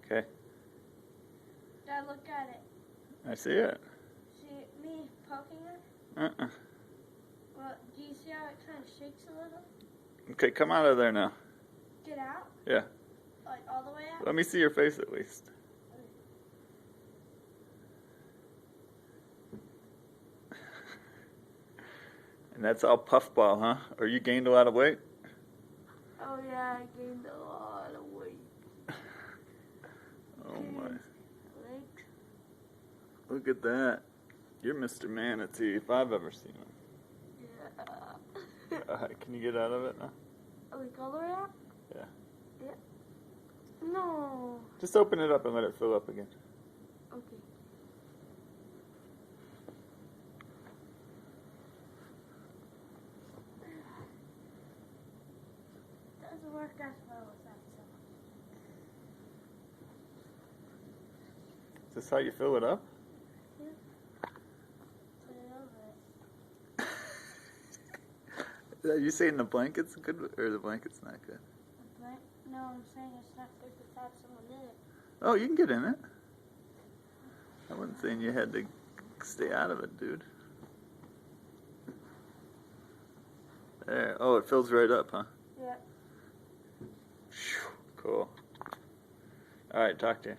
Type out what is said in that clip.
Okay. Dad, look at it. I see it. See me poking it? Uh-uh. Well, do you see how it kind of shakes a little? Okay, come out of there now. Get out? Yeah. Like all the way out? Let me see your face at least. And that's all puffball, huh? Or you gained a lot of weight? Oh yeah, I gained a lot of weight. Oh my. Legs. Look at that. You're Mr. Manatee if I've ever seen him. Yeah. Can you get out of it now? Like all the way out? Yeah. Yeah. No. Just open it up and let it fill up again. Okay. Doesn't work as well as that song. Is this how you fill it up? Yeah. Put it over it. Are you saying the blanket's good or the blanket's not good? No, I'm saying it's not good to have someone in it. Oh, you can get in it. I wasn't saying you had to stay out of it, dude. There. Oh, it fills right up, huh? Yeah. Cool. All right, talk to you.